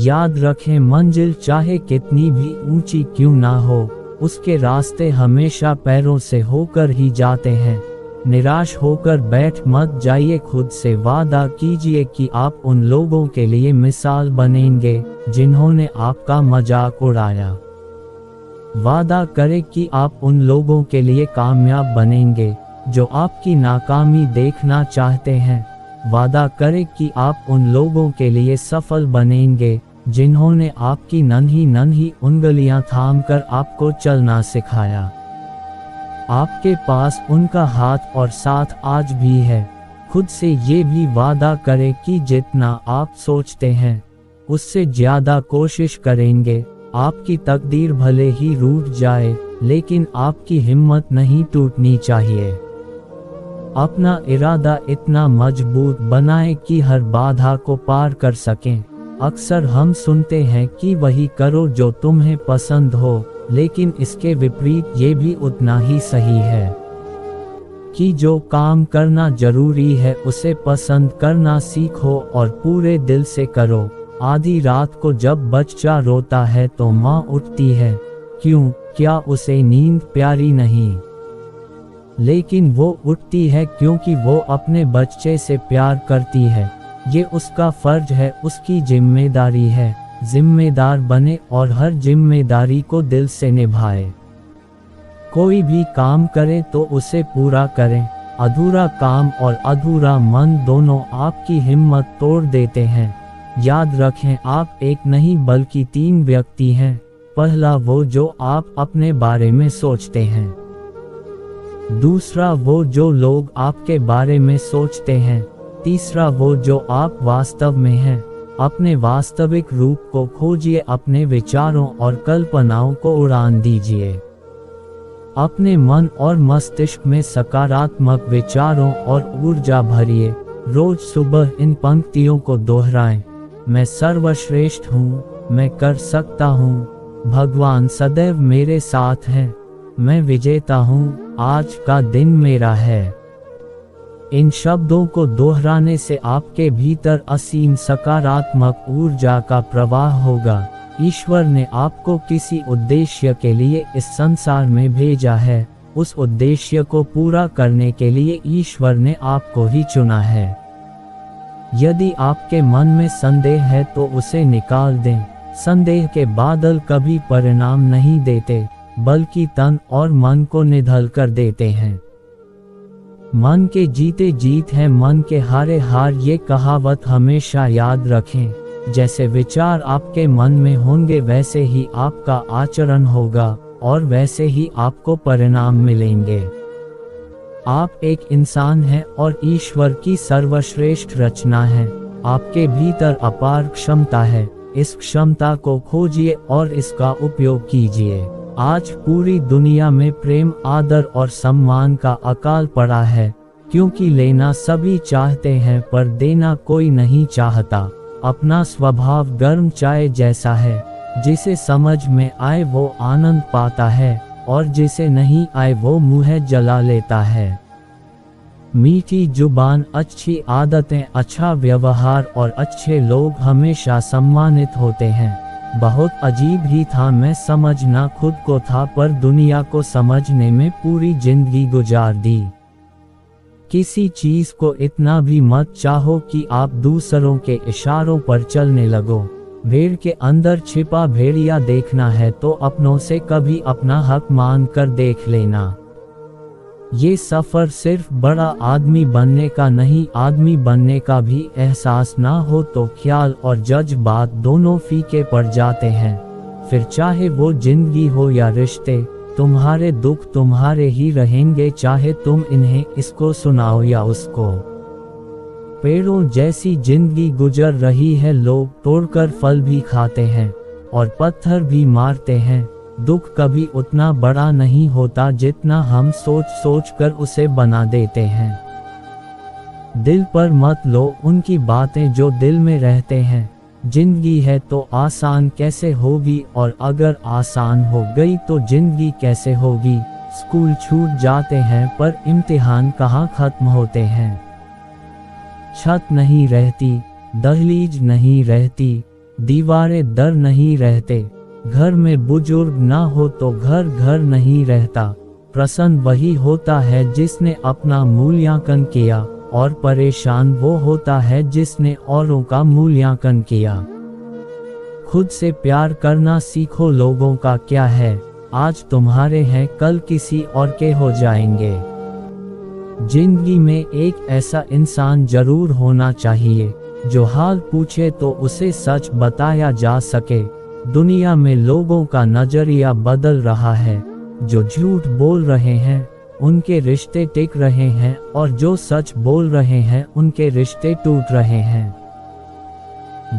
याद रखें, मंजिल चाहे कितनी भी ऊंची क्यों ना हो, उसके रास्ते हमेशा पैरों से होकर ही जाते हैं। निराश होकर बैठ मत जाइए, खुद से वादा कीजिए कि आप उन लोगों के लिए मिसाल बनेंगे जिन्होंने आपका मजाक उड़ाया। वादा करें कि आप उन लोगों के लिए कामयाब बनेंगे जो आपकी नाकामी देखना चाहते हैं। वादा करें कि आप उन लोगों के लिए सफल बनेंगे जिन्होंने आपकी नन्ही नन्ही उंगलियां थामकर आपको चलना सिखाया। आपके पास उनका हाथ और साथ आज भी है। खुद से ये भी वादा करें कि जितना आप सोचते हैं उससे ज्यादा कोशिश करेंगे। आपकी तकदीर भले ही रूठ जाए, लेकिन आपकी हिम्मत नहीं टूटनी चाहिए। अपना इरादा इतना मजबूत बनाएं कि हर बाधा को पार कर सकें। अक्सर हम सुनते हैं कि वही करो जो तुम्हें पसंद हो, लेकिन इसके विपरीत ये भी उतना ही सही है कि जो काम करना जरूरी है उसे पसंद करना सीखो और पूरे दिल से करो। आधी रात को जब बच्चा रोता है तो माँ उठती है, क्यों? क्या उसे नींद प्यारी नहीं? लेकिन वो उठती है क्योंकि वो अपने बच्चे से प्यार करती है। ये उसका फर्ज है, उसकी जिम्मेदारी है। जिम्मेदार बने और हर जिम्मेदारी को दिल से निभाए। कोई भी काम करे तो उसे पूरा करें। अधूरा काम और अधूरा मन दोनों आपकी हिम्मत तोड़ देते हैं। याद रखें, आप एक नहीं बल्कि 3 व्यक्ति हैं। पहला वो जो आप अपने बारे में सोचते हैं, दूसरा वो जो लोग आपके बारे में सोचते हैं, तीसरा वो जो आप वास्तव में हैं। अपने वास्तविक रूप को खोजिए, अपने विचारों और कल्पनाओं को उड़ान दीजिए। अपने मन और मस्तिष्क में सकारात्मक विचारों और ऊर्जा भरिए। रोज सुबह इन पंक्तियों को दोहराएं। मैं सर्वश्रेष्ठ हूँ, मैं कर सकता हूँ, भगवान सदैव मेरे साथ हैं, मैं विजेता हूँ, आज का दिन मेरा है। इन शब्दों को दोहराने से आपके भीतर असीम सकारात्मक ऊर्जा का प्रवाह होगा। ईश्वर ने आपको किसी उद्देश्य के लिए इस संसार में भेजा है। उस उद्देश्य को पूरा करने के लिए ईश्वर ने आपको ही चुना है। यदि आपके मन में संदेह है तो उसे निकाल दें। संदेह के बादल कभी परिणाम नहीं देते, बल्कि तन और मन को निधल कर देते हैं। मन के जीते जीत है, मन के हारे हार, ये कहावत हमेशा याद रखें। जैसे विचार आपके मन में होंगे वैसे ही आपका आचरण होगा और वैसे ही आपको परिणाम मिलेंगे। आप एक इंसान हैं और ईश्वर की सर्वश्रेष्ठ रचना है। आपके भीतर अपार क्षमता है। इस क्षमता को खोजिए और इसका उपयोग कीजिए। आज पूरी दुनिया में प्रेम, आदर और सम्मान का अकाल पड़ा है, क्योंकि लेना सभी चाहते हैं पर देना कोई नहीं चाहता। अपना स्वभाव गर्म चाय जैसा है, जिसे समझ में आए वो आनंद पाता है और जिसे नहीं आए वो मुँह जला लेता है। मीठी जुबान, अच्छी आदतें, अच्छा व्यवहार और अच्छे लोग हमेशा सम्मानित होते हैं। बहुत अजीब ही था, मैं समझना खुद को था पर दुनिया को समझने में पूरी जिंदगी गुजार दी। किसी चीज को इतना भी मत चाहो कि आप दूसरों के इशारों पर चलने लगो। भेड़ के अंदर छिपा भेड़िया देखना है तो अपनों से कभी अपना हक मान कर देख लेना। ये सफर सिर्फ बड़ा आदमी बनने का नहीं, आदमी बनने का भी एहसास ना हो तो ख्याल और जज्बात दोनों फीके पड़ जाते हैं। फिर चाहे वो जिंदगी हो या रिश्ते, तुम्हारे दुख तुम्हारे ही रहेंगे, चाहे तुम इन्हें इसको सुनाओ या उसको। पेड़ों जैसी जिंदगी गुजर रही है, लोग तोड़कर फल भी खाते हैं और पत्थर भी मारते हैं। दुख कभी उतना बड़ा नहीं होता जितना हम सोच सोच कर उसे बना देते हैं। दिल पर मत लो उनकी बातें जो दिल में रहते हैं। जिंदगी है तो आसान कैसे होगी, और अगर आसान हो गई तो जिंदगी कैसे होगी। स्कूल छूट जाते हैं पर इम्तिहान कहाँ खत्म होते हैं। छत नहीं रहती, दहलीज नहीं रहती, दीवारें दर नहीं रहते। घर में बुजुर्ग ना हो तो घर घर नहीं रहता। प्रसन्न वही होता है जिसने अपना मूल्यांकन किया, और परेशान वो होता है जिसने औरों का मूल्यांकन किया। खुद से प्यार करना सीखो। लोगों का क्या है, आज तुम्हारे हैं कल किसी और के हो जाएंगे। जिंदगी में एक ऐसा इंसान जरूर होना चाहिए जो हाल पूछे तो उसे सच बताया जा सके। दुनिया में लोगों का नजरिया बदल रहा है। जो झूठ बोल रहे हैं उनके रिश्ते टिक रहे हैं, और जो सच बोल रहे हैं उनके रिश्ते टूट रहे हैं।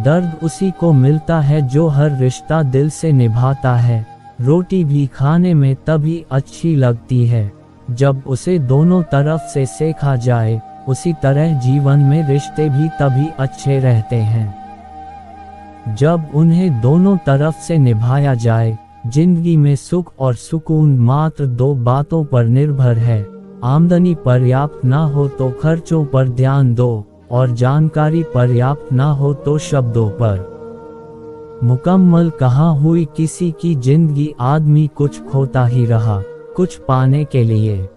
दर्द उसी को मिलता है जो हर रिश्ता दिल से निभाता है। रोटी भी खाने में तभी अच्छी लगती है जब उसे दोनों तरफ से सेका जाए। उसी तरह जीवन में रिश्ते भी तभी अच्छे रहते हैं जब उन्हें दोनों तरफ से निभाया जाए। जिंदगी में सुख और सुकून मात्र दो बातों पर निर्भर है। आमदनी पर्याप्त ना हो तो खर्चों पर ध्यान दो, और जानकारी पर्याप्त ना हो तो शब्दों पर। मुकम्मल कहाँ हुई किसी की जिंदगी, आदमी कुछ खोता ही रहा कुछ पाने के लिए।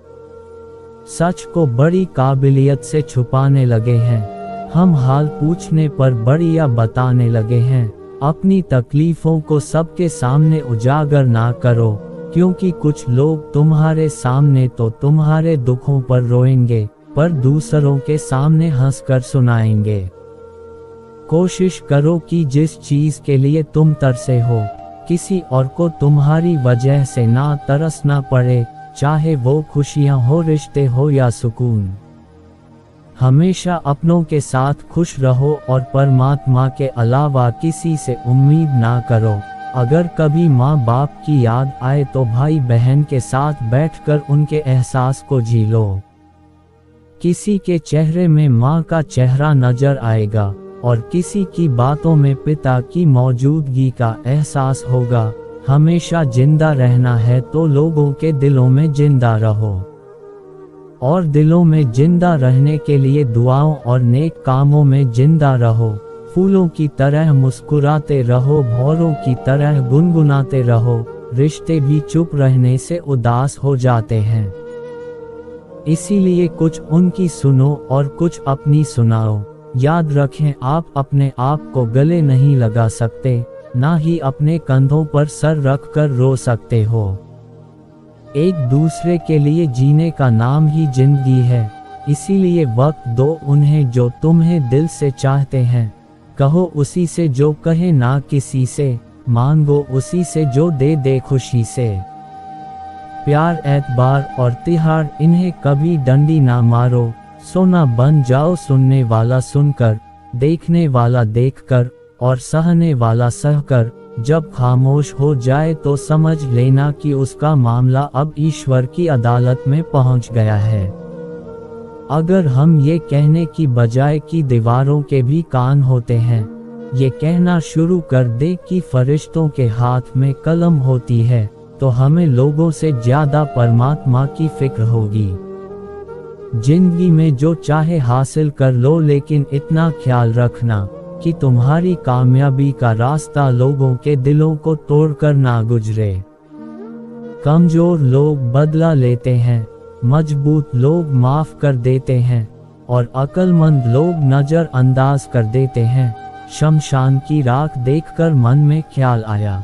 सच को बड़ी काबिलियत से छुपाने लगे हैं हम, हाल पूछने पर बढ़िया बताने लगे हैं। अपनी तकलीफों को सबके सामने उजागर ना करो, क्योंकि कुछ लोग तुम्हारे सामने तो तुम्हारे दुखों पर रोएंगे, पर दूसरों के सामने हंसकर सुनाएंगे। कोशिश करो कि जिस चीज के लिए तुम तरसे हो, किसी और को तुम्हारी वजह से ना तरसना पड़े, चाहे वो खुशियां हो, रिश्ते हो या सुकून। हमेशा अपनों के साथ खुश रहो और परमात्मा के अलावा किसी से उम्मीद ना करो। अगर कभी माँ बाप की याद आए तो भाई बहन के साथ बैठकर उनके एहसास को जी लो। किसी के चेहरे में माँ का चेहरा नजर आएगा, और किसी की बातों में पिता की मौजूदगी का एहसास होगा। हमेशा जिंदा रहना है तो लोगों के दिलों में जिंदा रहो, और दिलों में जिंदा रहने के लिए दुआओं और नेक कामों में जिंदा रहो। फूलों की तरह मुस्कुराते रहो, भौरों की तरह गुनगुनाते रहो। रिश्ते भी चुप रहने से उदास हो जाते हैं, इसीलिए कुछ उनकी सुनो और कुछ अपनी सुनाओ। याद रखें, आप अपने आप को गले नहीं लगा सकते, ना ही अपने कंधों पर सर रख कर रो सकते हो। एक दूसरे के लिए जीने का नाम ही जिंदगी है, इसीलिए वक्त दो उन्हें जो तुम्हें दिल से चाहते हैं। कहो उसी से जो कहे ना किसी से, मांगो उसी से जो दे दे खुशी से। प्यार, एतबार और तिहार, इन्हें कभी डंडी ना मारो। सोना बन जाओ सुनने वाला सुनकर, देखने वाला देखकर, और सहने वाला सहकर। जब खामोश हो जाए तो समझ लेना कि उसका मामला अब ईश्वर की अदालत में पहुंच गया है। अगर हम ये कहने की बजाय कि दीवारों के भी कान होते हैं, ये कहना शुरू कर दे कि फरिश्तों के हाथ में कलम होती है, तो हमें लोगों से ज्यादा परमात्मा की फिक्र होगी। जिंदगी में जो चाहे हासिल कर लो, लेकिन इतना ख्याल रखना कि तुम्हारी कामयाबी का रास्ता लोगों के दिलों को तोड़कर ना गुजरे। कमजोर लोग बदला लेते हैं, मजबूत लोग माफ कर देते हैं, और अक्लमंद लोग नजरअंदाज कर देते हैं। शमशान की राख देखकर मन में ख्याल आया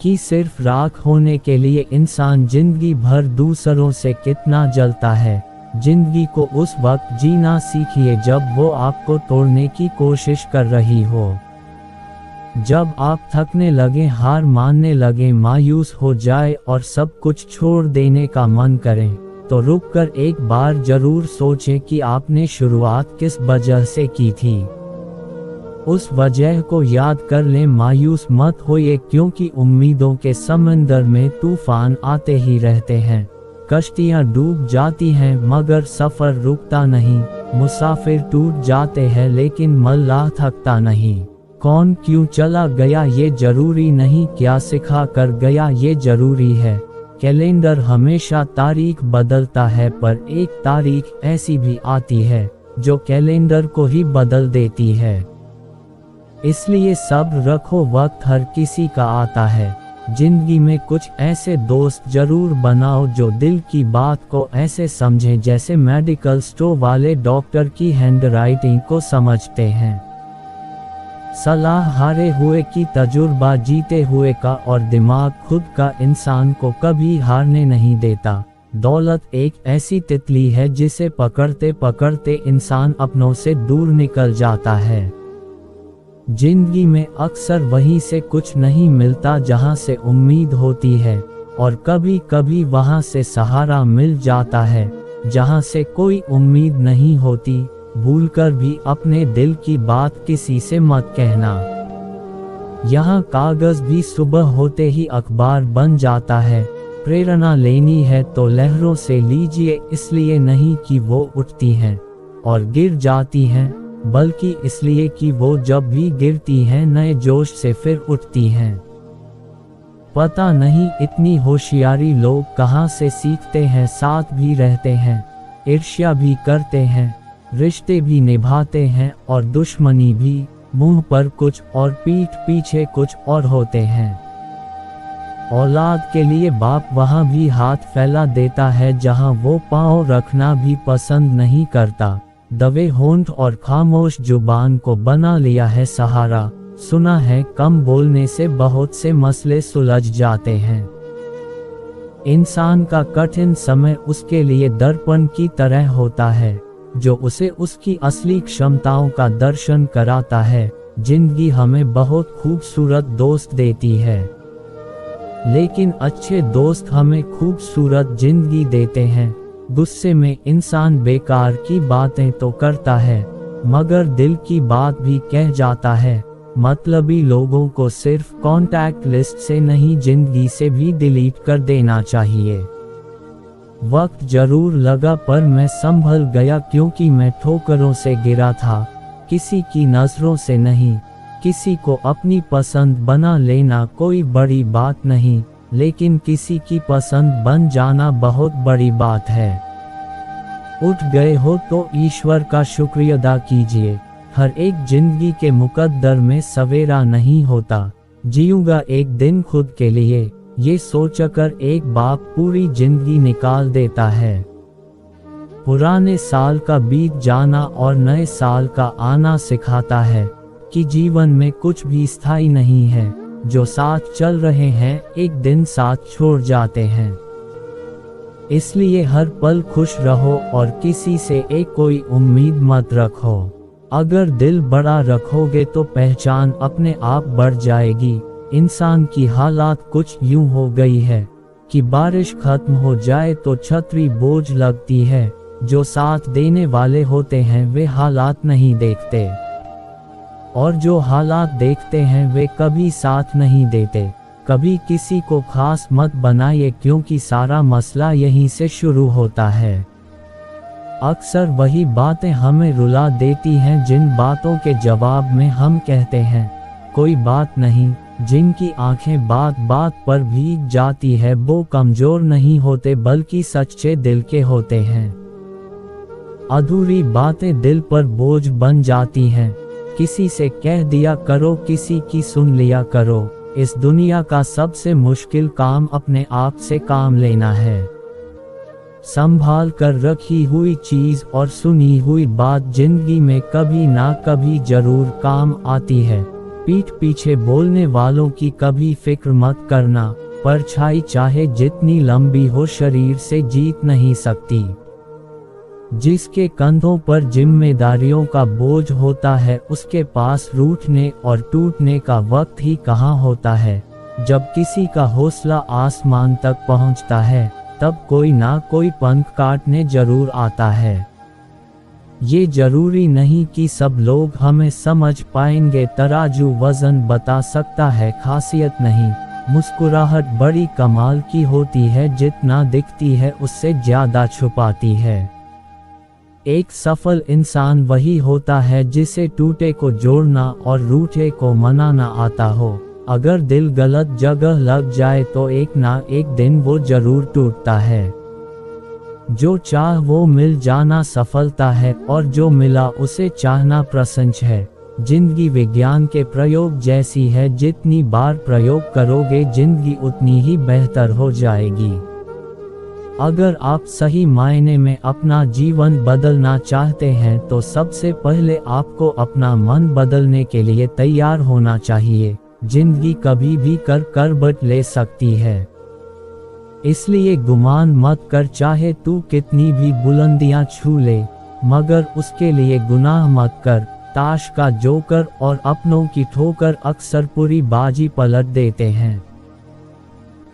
कि सिर्फ राख होने के लिए इंसान जिंदगी भर दूसरों से कितना जलता है। जिंदगी को उस वक्त जीना सीखिए जब वो आपको तोड़ने की कोशिश कर रही हो। जब आप थकने लगे, हार मानने लगे, मायूस हो जाए और सब कुछ छोड़ देने का मन करें, तो रुककर एक बार जरूर सोचें कि आपने शुरुआत किस वजह से की थी। उस वजह को याद कर लें। मायूस मत होइए, क्योंकि उम्मीदों के समंदर में तूफान आते ही रहते हैं। कश्तियां डूब जाती हैं मगर सफर रुकता नहीं। मुसाफिर टूट जाते हैं लेकिन मल्लाह थकता नहीं। कौन क्यों चला गया ये जरूरी नहीं, क्या सिखा कर गया ये जरूरी है। कैलेंडर हमेशा तारीख बदलता है, पर एक तारीख ऐसी भी आती है जो कैलेंडर को ही बदल देती है। इसलिए सब्र रखो, वक्त हर किसी का आता है। जिंदगी में कुछ ऐसे दोस्त जरूर बनाओ जो दिल की बात को ऐसे समझें जैसे मेडिकल स्टोर वाले डॉक्टर की हैंडराइटिंग को समझते हैं। सलाह हारे हुए की, तजुर्बा जीते हुए का, और दिमाग खुद का इंसान को कभी हारने नहीं देता। दौलत एक ऐसी तितली है जिसे पकड़ते पकड़ते इंसान अपनों से दूर निकल जाता है। जिंदगी में अक्सर वहीं से कुछ नहीं मिलता जहां से उम्मीद होती है, और कभी कभी वहां से सहारा मिल जाता है जहां से कोई उम्मीद नहीं होती। भूलकर भी अपने दिल की बात किसी से मत कहना। यहाँ कागज भी सुबह होते ही अखबार बन जाता है। प्रेरणा लेनी है तो लहरों से लीजिए, इसलिए नहीं कि वो उठती हैं और गिर जाती हैं, बल्कि इसलिए कि वो जब भी गिरती हैं नए जोश से फिर उठती हैं। पता नहीं इतनी होशियारी लोग कहाँ से सीखते हैं, साथ भी रहते हैं, ईर्ष्या भी करते हैं, रिश्ते भी निभाते हैं और दुश्मनी भी। मुंह पर कुछ और पीठ पीछे कुछ और होते हैं। औलाद के लिए बाप वहाँ भी हाथ फैला देता है जहाँ वो पाँव रखना भी पसंद नहीं करता। दबे होंठ और खामोश जुबान को बना लिया है सहारा। सुना है कम बोलने से बहुत से मसले सुलझ जाते हैं। इंसान का कठिन समय उसके लिए दर्पण की तरह होता है जो उसे उसकी असली क्षमताओं का दर्शन कराता है। जिंदगी हमें बहुत खूबसूरत दोस्त देती है, लेकिन अच्छे दोस्त हमें खूबसूरत जिंदगी देते हैं। गुस्से में इंसान बेकार की बातें तो करता है, मगर दिल की बात भी कह जाता है। मतलबी लोगों को सिर्फ कॉन्टैक्ट लिस्ट से नहीं, जिंदगी से भी डिलीट कर देना चाहिए। वक्त जरूर लगा पर मैं संभल गया, क्योंकि मैं ठोकरों से गिरा था, किसी की नजरों से नहीं। किसी को अपनी पसंद बना लेना कोई बड़ी बात नहीं, लेकिन किसी की पसंद बन जाना बहुत बड़ी बात है। उठ गए हो तो ईश्वर का शुक्रिया अदा कीजिए। हर एक जिंदगी के मुकद्दर में सवेरा नहीं होता। जीऊंगा एक दिन खुद के लिए, ये सोचकर एक बाप पूरी जिंदगी निकाल देता है। पुराने साल का बीत जाना और नए साल का आना सिखाता है कि जीवन में कुछ भी स्थायी नहीं है। जो साथ चल रहे हैं एक दिन साथ छोड़ जाते हैं। इसलिए हर पल खुश रहो और किसी से एक कोई उम्मीद मत रखो। अगर दिल बड़ा रखोगे तो पहचान अपने आप बढ़ जाएगी। इंसान की हालात कुछ यूं हो गई है कि बारिश खत्म हो जाए तो छतरी बोझ लगती है। जो साथ देने वाले होते हैं वे हालात नहीं देखते, और जो हालात देखते हैं वे कभी साथ नहीं देते। कभी किसी को खास मत बनाइए, क्योंकि सारा मसला यहीं से शुरू होता है। अक्सर वही बातें हमें रुला देती हैं जिन बातों के जवाब में हम कहते हैं कोई बात नहीं। जिनकी आंखें बात बात पर भीग जाती है वो कमजोर नहीं होते, बल्कि सच्चे दिल के होते हैं। अधूरी बातें दिल पर बोझ बन जाती हैं। किसी से कह दिया करो, किसी की सुन लिया करो। इस दुनिया का सबसे मुश्किल काम अपने आप से काम लेना है। संभाल कर रखी हुई चीज और सुनी हुई बात जिंदगी में कभी ना कभी जरूर काम आती है। पीठ पीछे बोलने वालों की कभी फिक्र मत करना। परछाई चाहे जितनी लंबी हो शरीर से जीत नहीं सकती। जिसके कंधों पर जिम्मेदारियों का बोझ होता है उसके पास रूठने और टूटने का वक्त ही कहाँ होता है। जब किसी का हौसला आसमान तक पहुँचता है तब कोई ना कोई पंख काटने जरूर आता है। ये जरूरी नहीं कि सब लोग हमें समझ पाएंगे। तराजू वजन बता सकता है, खासियत नहीं। मुस्कुराहट बड़ी कमाल की होती है, जितना दिखती है उससे ज्यादा छुपाती है। एक सफल इंसान वही होता है जिसे टूटे को जोड़ना और रूठे को मनाना आता हो। अगर दिल गलत जगह लग जाए तो एक ना एक दिन वो जरूर टूटता है। जो चाह वो मिल जाना सफलता है, और जो मिला उसे चाहना प्रशंसा है। जिंदगी विज्ञान के प्रयोग जैसी है, जितनी बार प्रयोग करोगे जिंदगी उतनी ही बेहतर हो जाएगी। अगर आप सही मायने में अपना जीवन बदलना चाहते हैं तो सबसे पहले आपको अपना मन बदलने के लिए तैयार होना चाहिए। जिंदगी कभी भी करवट ले सकती है, इसलिए गुमान मत कर, चाहे तू कितनी भी बुलंदियां छू ले, मगर उसके लिए गुनाह मत कर। ताश का जोकर और अपनों की ठोकर अक्सर पूरी बाजी पलट देते हैं।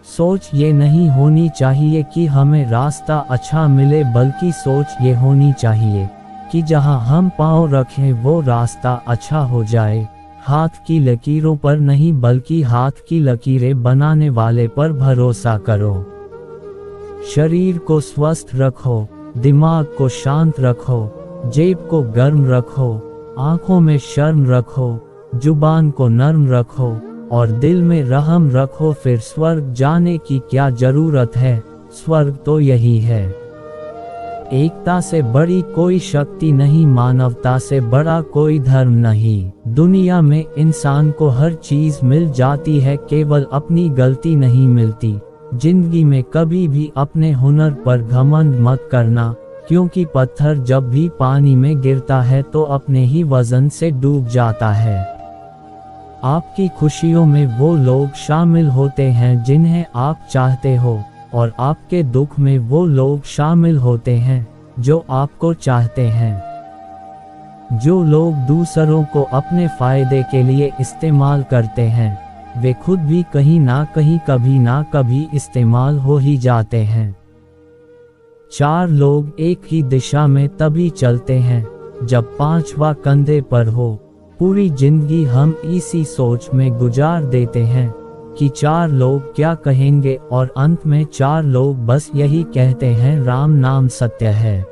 सोच ये नहीं होनी चाहिए कि हमें रास्ता अच्छा मिले, बल्कि सोच ये होनी चाहिए कि जहां हम पाँव रखें वो रास्ता अच्छा हो जाए। हाथ की लकीरों पर नहीं, बल्कि हाथ की लकीरें बनाने वाले पर भरोसा करो। शरीर को स्वस्थ रखो, दिमाग को शांत रखो, जेब को गर्म रखो, आंखों में शर्म रखो, जुबान को नर्म रखो और दिल में रहम रखो। फिर स्वर्ग जाने की क्या जरूरत है, स्वर्ग तो यही है। एकता से बड़ी कोई शक्ति नहीं, मानवता से बड़ा कोई धर्म नहीं। दुनिया में इंसान को हर चीज मिल जाती है, केवल अपनी गलती नहीं मिलती। जिंदगी में कभी भी अपने हुनर पर घमंड मत करना, क्योंकि पत्थर जब भी पानी में गिरता है तो अपने ही वजन से डूब जाता है। आपकी खुशियों में वो लोग शामिल होते हैं जिन्हें आप चाहते हो, और आपके दुख में वो लोग शामिल होते हैं जो आपको चाहते हैं। जो लोग दूसरों को अपने फायदे के लिए इस्तेमाल करते हैं, वे खुद भी कहीं ना कहीं कभी ना कभी इस्तेमाल हो ही जाते हैं। चार लोग एक ही दिशा में तभी चलते हैं जब पांचवा कंधे पर हो। पूरी जिंदगी हम इसी सोच में गुजार देते हैं कि चार लोग क्या कहेंगे, और अंत में चार लोग बस यही कहते हैं, राम नाम सत्य है।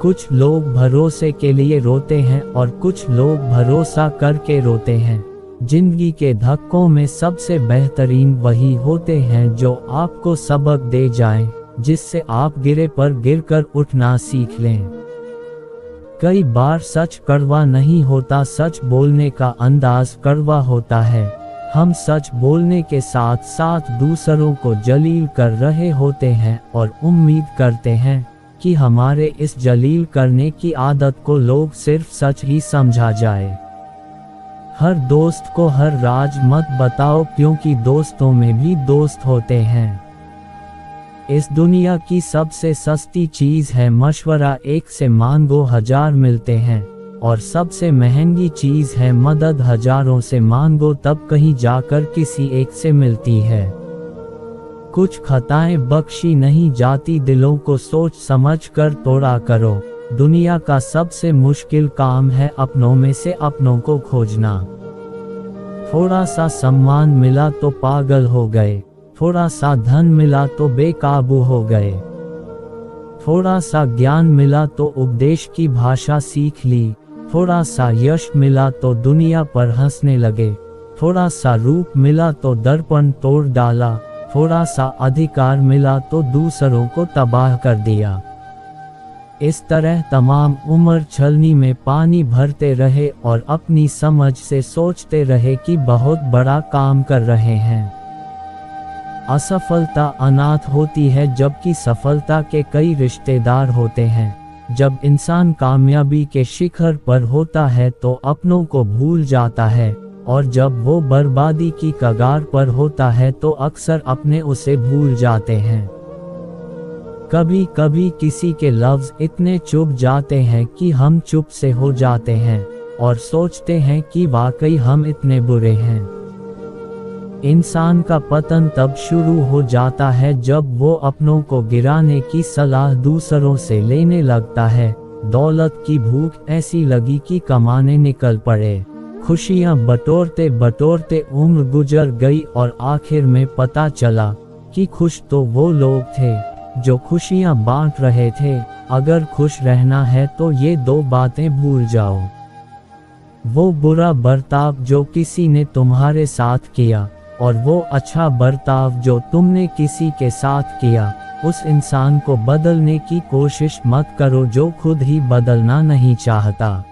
कुछ लोग भरोसे के लिए रोते हैं और कुछ लोग भरोसा करके रोते हैं। जिंदगी के धक्कों में सबसे बेहतरीन वही होते हैं जो आपको सबक दे जाएं, जिससे आप गिरे पर गिरकर उठना सीख लें। कई बार सच कड़वा नहीं होता, सच बोलने का अंदाज कड़वा होता है। हम सच बोलने के साथ साथ दूसरों को जलील कर रहे होते हैं और उम्मीद करते हैं कि हमारे इस जलील करने की आदत को लोग सिर्फ सच ही समझा जाए। हर दोस्त को हर राज मत बताओ, क्योंकि दोस्तों में भी दोस्त होते हैं। इस दुनिया की सबसे सस्ती चीज है मशवरा, एक से मांगो हजार मिलते हैं, और सबसे महंगी चीज है मदद, हजारों से मांगो तब कहीं जाकर किसी एक से मिलती है। कुछ खताएं बख्शी नहीं जाती, दिलों को सोच समझ कर तोड़ा करो। दुनिया का सबसे मुश्किल काम है अपनों में से अपनों को खोजना। थोड़ा सा सम्मान मिला तो पागल हो गए, थोड़ा सा धन मिला तो बेकाबू हो गए, थोड़ा सा ज्ञान मिला तो उपदेश की भाषा सीख ली, थोड़ा सा यश मिला तो दुनिया पर हंसने लगे, थोड़ा सा रूप मिला तो दर्पण तोड़ डाला, थोड़ा सा अधिकार मिला तो दूसरों को तबाह कर दिया। इस तरह तमाम उम्र छलनी में पानी भरते रहे और अपनी समझ से सोचते रहे कि बहुत बड़ा काम कर रहे हैं। असफलता अनाथ होती है, जबकि सफलता के कई रिश्तेदार होते हैं। जब इंसान कामयाबी के शिखर पर होता है तो अपनों को भूल जाता है, और जब वो बर्बादी की कगार पर होता है तो अक्सर अपने उसे भूल जाते हैं। कभी कभी किसी के लफ्ज इतने चुभ जाते हैं कि हम चुप से हो जाते हैं और सोचते हैं कि वाकई हम इतने बुरे हैं। इंसान का पतन तब शुरू हो जाता है जब वो अपनों को गिराने की सलाह दूसरों से लेने लगता है। दौलत की भूख ऐसी लगी कि कमाने निकल पड़े। खुशियां बटोरते बटोरते उम्र गुजर गई और आखिर में पता चला कि खुश तो वो लोग थे जो खुशियां बांट रहे थे। अगर खुश रहना है तो ये दो बातें भूल जाओ। वो बुरा बर्ताव जो किसी ने तुम्हारे साथ किया और वो अच्छा बर्ताव जो तुमने किसी के साथ किया। उस इंसान को बदलने की कोशिश मत करो जो खुद ही बदलना नहीं चाहता।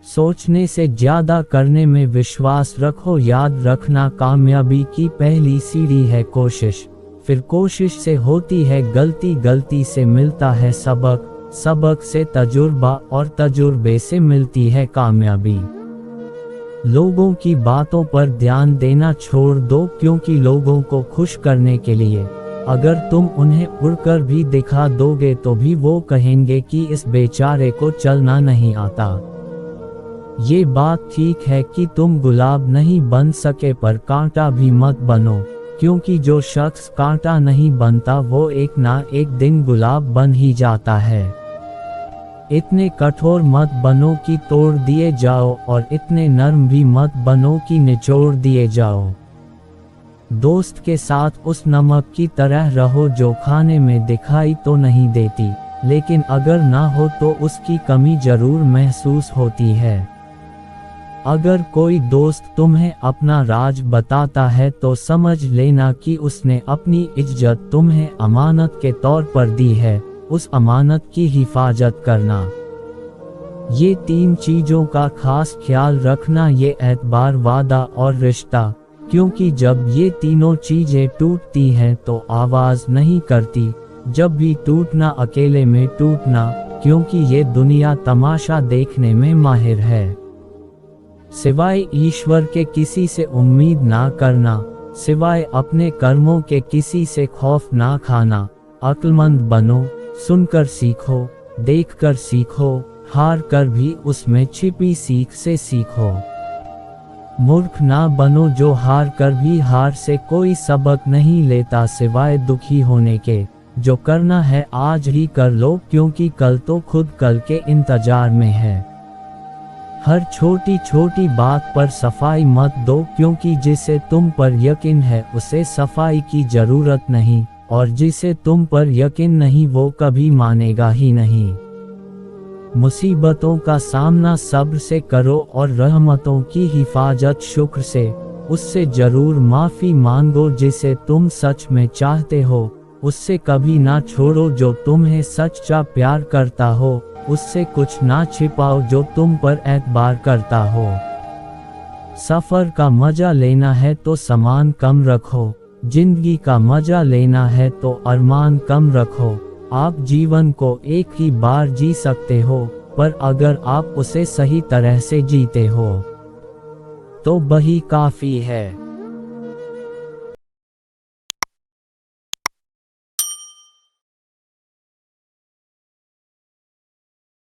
सोचने से ज्यादा करने में विश्वास रखो। याद रखना, कामयाबी की पहली सीढ़ी है कोशिश, फिर कोशिश से होती है गलती, गलती से मिलता है सबक, सबक से तजुर्बा और तजुर्बे से मिलती है कामयाबी। लोगों की बातों पर ध्यान देना छोड़ दो, क्योंकि लोगों को खुश करने के लिए अगर तुम उन्हें उड़कर भी दिखा दोगे तो भी वो कहेंगे कि इस बेचारे को चलना नहीं आता। ये बात ठीक है कि तुम गुलाब नहीं बन सके, पर कांटा भी मत बनो, क्योंकि जो शख्स कांटा नहीं बनता वो एक ना एक दिन गुलाब बन ही जाता है। इतने कठोर मत बनो कि तोड़ दिए जाओ, और इतने नर्म भी मत बनो कि निचोड़ दिए जाओ। दोस्त के साथ उस नमक की तरह रहो जो खाने में दिखाई तो नहीं देती, लेकिन अगर ना हो तो उसकी कमी जरूर महसूस होती है। अगर कोई दोस्त तुम्हें अपना राज बताता है तो समझ लेना कि उसने अपनी इज्जत तुम्हें अमानत के तौर पर दी है, उस अमानत की हिफाजत करना। ये 3 चीजों का खास ख्याल रखना, ये एतबार, वादा और रिश्ता, क्योंकि जब ये तीनों चीजें टूटती हैं तो आवाज नहीं करती। जब भी टूटना, अकेले में टूटना, क्योंकि ये दुनिया तमाशा देखने में माहिर है। सिवाय ईश्वर के किसी से उम्मीद ना करना, सिवाय अपने कर्मों के किसी से खौफ ना खाना। अक्लमंद बनो, सुनकर सीखो, देखकर सीखो, हार कर भी उसमें छिपी सीख से सीखो। मूर्ख ना बनो जो हार कर भी हार से कोई सबक नहीं लेता सिवाय दुखी होने के। जो करना है आज ही कर लो, क्योंकि कल तो खुद कल के इंतजार में है। हर छोटी छोटी बात पर सफाई मत दो, क्योंकि जिसे तुम पर यकीन है उसे सफाई की जरूरत नहीं, और जिसे तुम पर यकीन नहीं वो कभी मानेगा ही नहीं। मुसीबतों का सामना सब्र से करो और रहमतों की हिफाजत शुक्र से। उससे जरूर माफी मांगो जिसे तुम सच में चाहते हो, उससे कभी ना छोड़ो जो तुम्हें सच्चा प्यार करता हो, उससे कुछ ना छिपाओ जो तुम पर एतबार करता हो। सफर का मजा लेना है तो सामान कम रखो, जिंदगी का मजा लेना है तो अरमान कम रखो। आप जीवन को एक ही बार जी सकते हो, पर अगर आप उसे सही तरह से जीते हो तो वही काफी है।